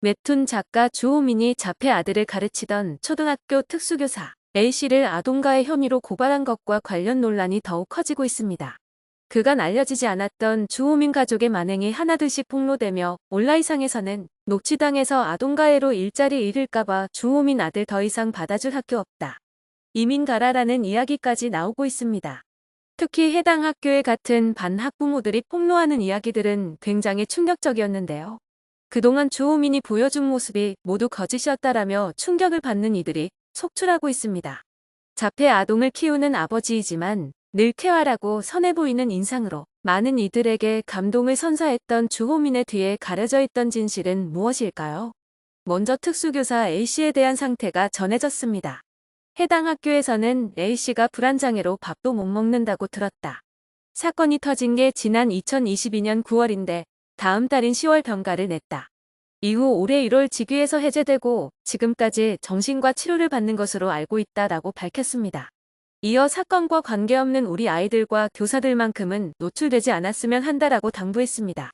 웹툰 작가 주호민이 자폐 아들을 가르치던 초등학교 특수교사 A씨를 아동가해 혐의로 고발한 것과 관련 논란이 더욱 커지고 있습니다. 그간 알려지지 않았던 주호민 가족의 만행이 하나둘씩 폭로되며 온라인상에서는 녹취당에서 아동가해로 일자리 잃을까봐 주호민 아들 더 이상 받아줄 학교 없다. 이민 가라라는 이야기까지 나오고 있습니다. 특히 해당 학교의 같은 반 학부모들이 폭로하는 이야기들은 굉장히 충격적이었는데요. 그동안 주호민이 보여준 모습이 모두 거짓이었다라며 충격을 받는 이들이 속출하고 있습니다. 자폐 아동을 키우는 아버지이지만 늘 쾌활하고 선해 보이는 인상으로 많은 이들에게 감동을 선사했던 주호민의 뒤에 가려져 있던 진실은 무엇일까요? 먼저 특수교사 A씨에 대한 상태가 전해졌습니다. 해당 학교에서는 A씨가 불안장애로 밥도 못 먹는다고 들었다. 사건이 터진 게 지난 2022년 9월인데 다음 달인 10월 병가를 냈다. 이후 올해 1월 직위에서 해제되고 지금까지 정신과 치료를 받는 것으로 알고 있다라고 밝혔습니다. 이어 사건과 관계없는 우리 아이들과 교사들만큼은 노출되지 않았으면 한다라고 당부했습니다.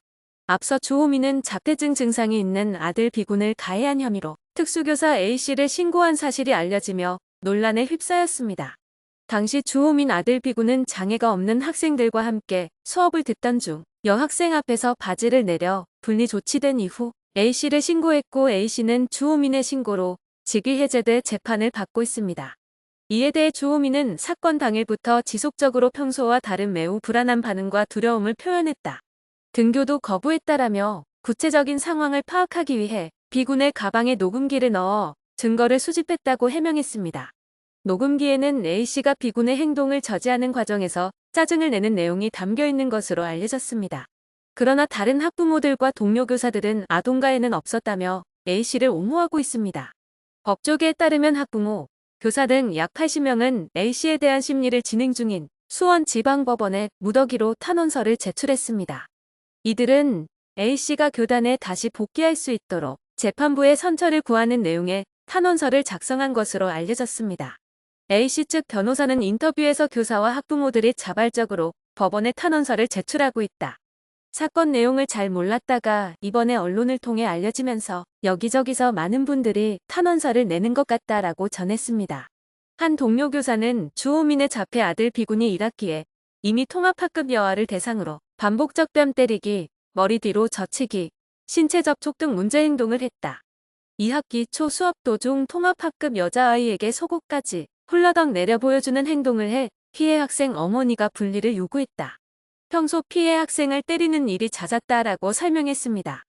앞서 주호민은 자폐증 증상이 있는 아들 B군을 가해한 혐의로 특수교사 A씨를 신고한 사실이 알려지며 논란에 휩싸였습니다. 당시 주호민 아들 B군은 장애가 없는 학생들과 함께 수업을 듣던 중 여학생 앞에서 바지를 내려 분리 조치된 이후 A씨를 신고했고 A씨는 주호민의 신고로 직위 해제돼 재판을 받고 있습니다. 이에 대해 주호민은 사건 당일부터 지속적으로 평소와 다른 매우 불안한 반응과 두려움을 표현했다. 등교도 거부했다라며 구체적인 상황을 파악하기 위해 B군의 가방에 녹음기를 넣어 증거를 수집했다고 해명했습니다. 녹음기에는 A씨가 B군의 행동을 저지하는 과정에서 짜증을 내는 내용이 담겨 있는 것으로 알려졌습니다. 그러나 다른 학부모들과 동료 교사들은 아동가해는 없었다며 A씨를 옹호하고 있습니다. 법조계에 따르면 학부모, 교사 등 약 80명은 A씨에 대한 심리를 진행 중인 수원지방법원에 무더기로 탄원서를 제출했습니다. 이들은 A씨가 교단에 다시 복귀할 수 있도록 재판부에 선처를 구하는 내용의 탄원서를 작성한 것으로 알려졌습니다. A씨 측 변호사는 인터뷰에서 교사와 학부모들이 자발적으로 법원에 탄원서를 제출하고 있다. 사건 내용을 잘 몰랐다가 이번에 언론을 통해 알려지면서 여기저기서 많은 분들이 탄원서를 내는 것 같다라고 전했습니다. 한 동료 교사는 주호민의 자폐 아들 B군이 1학기에 이미 통합학급 여아를 대상으로 반복적 뺨 때리기, 머리 뒤로 젖히기, 신체 접촉 등 문제 행동을 했다. 2학기 초 수업 도중 통합학급 여자아이에게 속옷까지 훌러덩 내려 보여주는 행동을 해 피해 학생 어머니가 분리를 요구했다. 평소 피해 학생을 때리는 일이 잦았다라고 설명했습니다.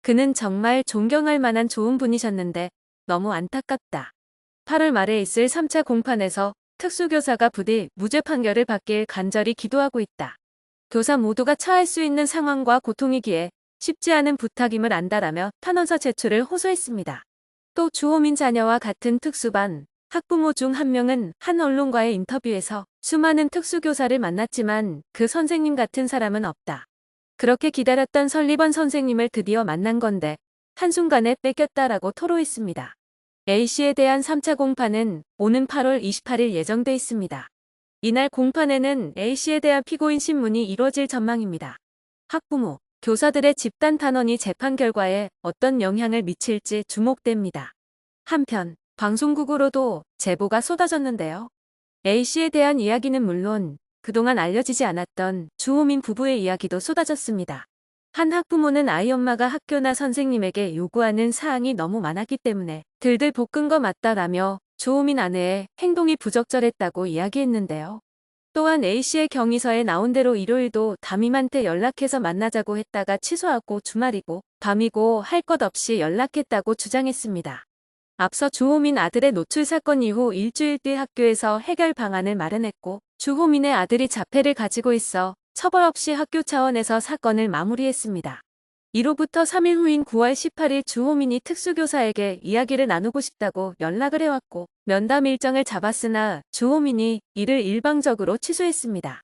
그는 정말 존경할 만한 좋은 분이셨는데 너무 안타깝다. 8월 말에 있을 3차 공판에서 특수교사가 부디 무죄 판결을 받길 간절히 기도하고 있다. 교사 모두가 처할 수 있는 상황과 고통이기에 쉽지 않은 부탁임을 안다라며 탄원서 제출을 호소했습니다. 또 주호민 자녀와 같은 특수반 학부모 중 한 명은 한 언론과의 인터뷰에서 수많은 특수교사를 만났지만 그 선생님 같은 사람은 없다. 그렇게 기다렸던 설리번 선생님을 드디어 만난 건데 한순간에 뺏겼다라고 토로했습니다. A씨에 대한 3차 공판은 오는 8월 28일 예정돼 있습니다. 이날 공판에는 A씨에 대한 피고인 신문이 이뤄질 전망입니다. 학부모, 교사들의 집단 탄원이 재판 결과에 어떤 영향을 미칠지 주목됩니다. 한편 방송국으로도 제보가 쏟아졌는데요. A씨에 대한 이야기는 물론 그동안 알려지지 않았던 주호민 부부의 이야기도 쏟아졌습니다. 한 학부모는 아이 엄마가 학교나 선생님에게 요구하는 사항이 너무 많았기 때문에 들들 볶은 거 맞다라며 주호민 아내의 행동이 부적절했다고 이야기했는데요. 또한 A씨의 경위서에 나온 대로 일요일도 담임한테 연락해서 만나자고 했다가 취소하고 주말이고 밤이고 할 것 없이 연락했다고 주장했습니다. 앞서 주호민 아들의 노출 사건 이후 일주일 뒤 학교에서 해결 방안을 마련했고 주호민의 아들이 자폐를 가지고 있어 처벌 없이 학교 차원에서 사건을 마무리했습니다. 이로부터 3일 후인 9월 18일 주호민이 특수교사에게 이야기를 나누고 싶다고 연락을 해왔고 면담 일정을 잡았으나 주호민이 이를 일방적으로 취소했습니다.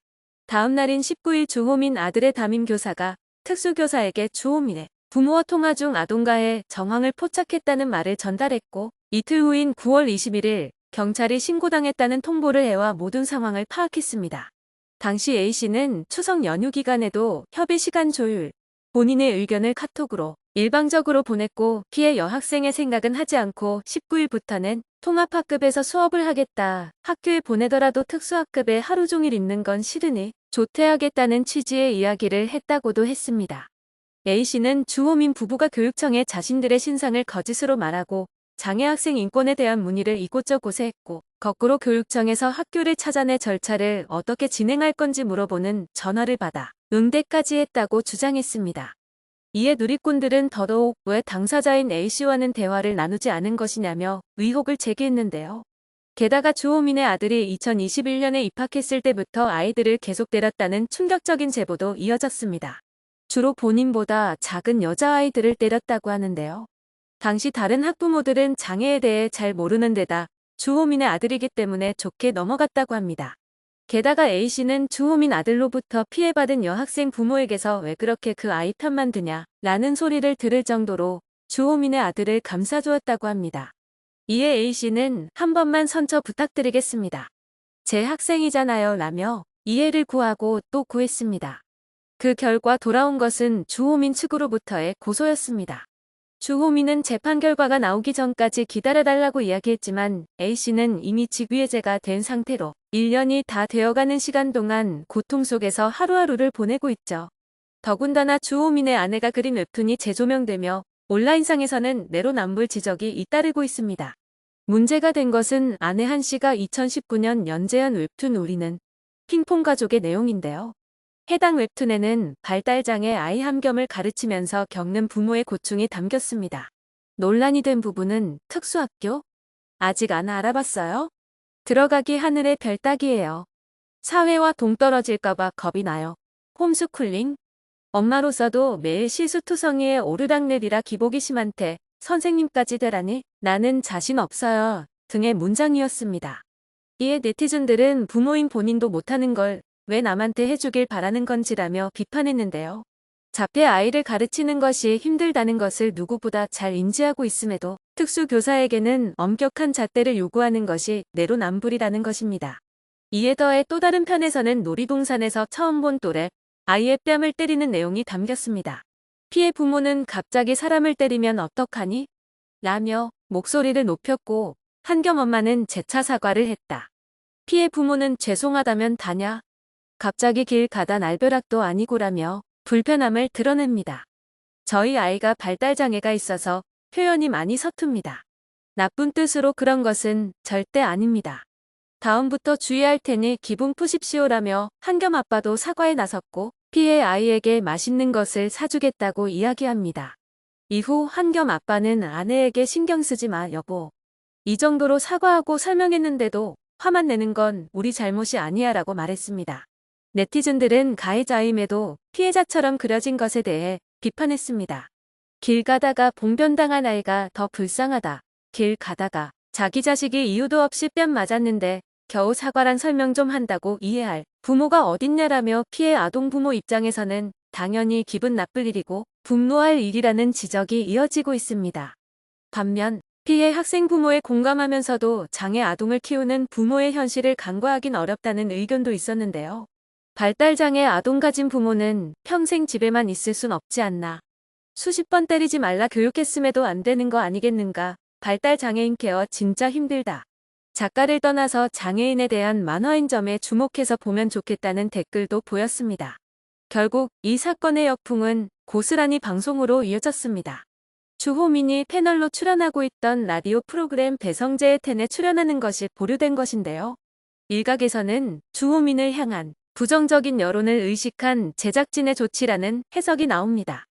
다음 날인 19일 주호민 아들의 담임교사가 특수교사에게 주호민의 부모와 통화 중 아동가해 정황을 포착했다는 말을 전달했고 이틀 후인 9월 21일 경찰이 신고당했다는 통보를 해와 모든 상황을 파악했습니다. 당시 A씨는 추석 연휴 기간에도 협의 시간 조율, 본인의 의견을 카톡으로 일방적으로 보냈고 피해 여학생의 생각은 하지 않고 19일부터는 통합학급에서 수업을 하겠다. 학교에 보내더라도 특수학급에 하루 종일 있는 건 싫으니 조퇴하겠다는 취지의 이야기를 했다고도 했습니다. A씨는 주호민 부부가 교육청에 자신들의 신상을 거짓으로 말하고 장애 학생 인권에 대한 문의를 이곳저곳에 했고 거꾸로 교육청에서 학교를 찾아내 절차를 어떻게 진행할 건지 물어보는 전화를 받아 응대까지 했다고 주장했습니다. 이에 누리꾼들은 더더욱 왜 당사자인 A씨와는 대화를 나누지 않은 것이냐며 의혹을 제기했는데요. 게다가 주호민의 아들이 2021년에 입학했을 때부터 아이들을 계속 때렸다는 충격적인 제보도 이어졌습니다. 주로 본인보다 작은 여자아이들을 때렸다고 하는데요. 당시 다른 학부모들은 장애에 대해 잘 모르는 데다 주호민의 아들이기 때문에 좋게 넘어갔다고 합니다. 게다가 A씨는 주호민 아들로부터 피해받은 여학생 부모에게서 왜 그렇게 그 아이 편만 드냐 라는 소리를 들을 정도로 주호민의 아들을 감싸주었다고 합니다. 이에 A씨는 한 번만 선처 부탁드리겠습니다. 제 학생이잖아요 라며 이해를 구하고 또 구했습니다. 그 결과 돌아온 것은 주호민 측으로부터의 고소였습니다. 주호민은 재판 결과가 나오기 전까지 기다려달라고 이야기했지만 A씨는 이미 직위해제가 된 상태로 1년이 다 되어가는 시간 동안 고통 속에서 하루하루를 보내고 있죠. 더군다나 주호민의 아내가 그린 웹툰이 재조명되며 온라인상에서는 내로남불 지적이 잇따르고 있습니다. 문제가 된 것은 아내 한씨가 2019년 연재한 웹툰 우리는 핑퐁 가족의 내용인데요. 해당 웹툰에는 발달장애 아이 함겸을 가르치면서 겪는 부모의 고충이 담겼습니다. 논란이 된 부분은 특수학교? 아직 안 알아봤어요? 들어가기 하늘의 별 따기예요. 사회와 동떨어질까봐 겁이 나요. 홈스쿨링? 엄마로서도 매일 실수투성이에 오르락내리라 기복이 심한테 선생님까지 되라니 나는 자신 없어요 등의 문장이었습니다. 이에 네티즌들은 부모인 본인도 못하는 걸 왜 남한테 해주길 바라는 건지라며 비판했는데요. 자폐 아이를 가르치는 것이 힘들다는 것을 누구보다 잘 인지하고 있음에도 특수교사에게는 엄격한 잣대를 요구하는 것이 내로남불이라는 것입니다. 이에 더해 또 다른 편에서는 놀이동산에서 처음 본 또래 아이의 뺨을 때리는 내용이 담겼습니다. 피해 부모는 갑자기 사람을 때리면 어떡하니? 라며 목소리를 높였고 한겸 엄마는 재차 사과를 했다. 피해 부모는 죄송하다면 다냐? 갑자기 길 가다 날벼락도 아니고라며 불편함을 드러냅니다. 저희 아이가 발달장애가 있어서 표현이 많이 서툽니다. 나쁜 뜻으로 그런 것은 절대 아닙니다. 다음부터 주의할 테니 기분 푸십시오라며 한겸 아빠도 사과에 나섰고 피해 아이에게 맛있는 것을 사주겠다고 이야기합니다. 이후 한겸 아빠는 아내에게 신경 쓰지 마 여보. 이 정도로 사과하고 설명했는데도 화만 내는 건 우리 잘못이 아니야 라고 말했습니다. 네티즌들은 가해자임에도 피해자처럼 그려진 것에 대해 비판했습니다. 길 가다가 봉변당한 아이가 더 불쌍하다. 길 가다가 자기 자식이 이유도 없이 뺨 맞았는데 겨우 사과란 설명 좀 한다고 이해할 부모가 어딨냐라며 피해 아동 부모 입장에서는 당연히 기분 나쁠 일이고 분노할 일이라는 지적이 이어지고 있습니다. 반면 피해 학생 부모에 공감하면서도 장애 아동을 키우는 부모의 현실을 간과하긴 어렵다는 의견도 있었는데요. 발달장애 아동 가진 부모는 평생 집에만 있을 순 없지 않나. 수십 번 때리지 말라 교육했음에도 안 되는 거 아니겠는가. 발달장애인 케어 진짜 힘들다. 작가를 떠나서 장애인에 대한 만화인 점에 주목해서 보면 좋겠다는 댓글도 보였습니다. 결국 이 사건의 역풍은 고스란히 방송으로 이어졌습니다. 주호민이 패널로 출연하고 있던 라디오 프로그램 배성재의 텐에 출연하는 것이 보류된 것인데요. 일각에서는 주호민을 향한 부정적인 여론을 의식한 제작진의 조치라는 해석이 나옵니다.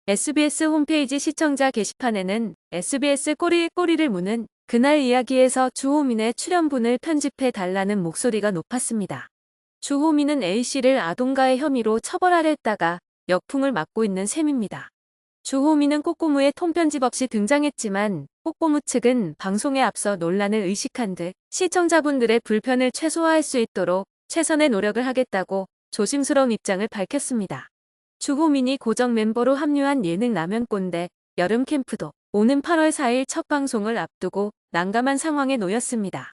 SBS 홈페이지 시청자 게시판에는 SBS 꼬리에 꼬리를 무는 그날 이야기에서 주호민의 출연분을 편집해 달라는 목소리가 높았습니다. 주호민은 A씨를 아동가해 혐의로 처벌하려 했다가 역풍을 맞고 있는 셈입니다. 주호민은 꼬꼬무에 통편집 없이 등장했지만 꼬꼬무 측은 방송에 앞서 논란을 의식한 듯 시청자분들의 불편을 최소화할 수 있도록 최선의 노력을 하겠다고 조심스러운 입장을 밝혔습니다. 주호민이 고정 멤버로 합류한 예능 라면 꼰대 여름 캠프도 오는 8월 4일 첫 방송을 앞두고 난감한 상황에 놓였습니다.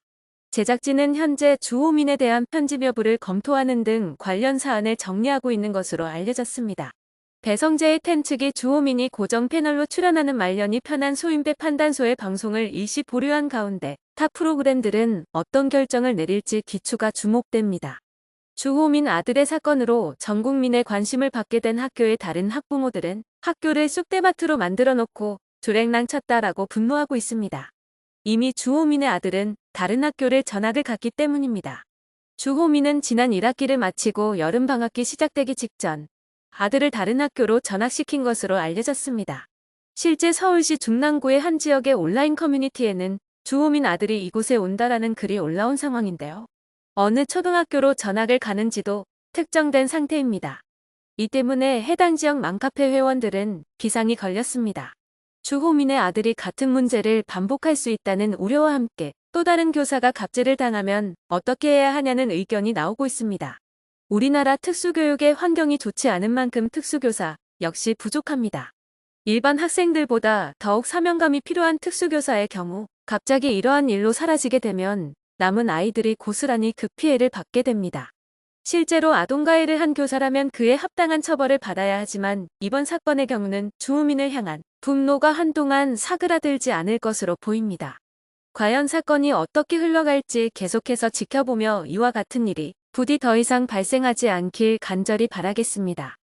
제작진은 현재 주호민에 대한 편집 여부를 검토하는 등 관련 사안을 정리하고 있는 것으로 알려졌습니다. 배성재의 텐 측이 주호민이 고정 패널로 출연하는 말년이 편한 소임배 판단소의 방송을 일시 보류한 가운데 타 프로그램들은 어떤 결정을 내릴지 기추가 주목됩니다. 주호민 아들의 사건으로 전 국민의 관심을 받게 된 학교의 다른 학부모들은 학교를 쑥대밭으로 만들어 놓고 주랭랑 쳤다라고 분노하고 있습니다. 이미 주호민의 아들은 다른 학교를 전학을 갔기 때문입니다. 주호민은 지난 1학기를 마치고 여름방학기 시작되기 직전 아들을 다른 학교로 전학시킨 것으로 알려졌습니다. 실제 서울시 중랑구의 한 지역의 온라인 커뮤니티에는 주호민 아들이 이곳에 온다라는 글이 올라온 상황인데요. 어느 초등학교로 전학을 가는지도 특정된 상태입니다. 이 때문에 해당 지역 맘카페 회원들은 기상이 걸렸습니다. 주호민의 아들이 같은 문제를 반복할 수 있다는 우려와 함께 또 다른 교사가 갑질을 당하면 어떻게 해야 하냐는 의견이 나오고 있습니다. 우리나라 특수교육의 환경이 좋지 않은 만큼 특수교사 역시 부족합니다. 일반 학생들보다 더욱 사명감이 필요한 특수교사의 경우 갑자기 이러한 일로 사라지게 되면 남은 아이들이 고스란히 그 피해를 받게 됩니다. 실제로 아동가해를 한 교사라면 그에 합당한 처벌을 받아야 하지만 이번 사건의 경우는 주호민을 향한 분노가 한동안 사그라들지 않을 것으로 보입니다. 과연 사건이 어떻게 흘러갈지 계속해서 지켜보며 이와 같은 일이 부디 더 이상 발생하지 않길 간절히 바라겠습니다.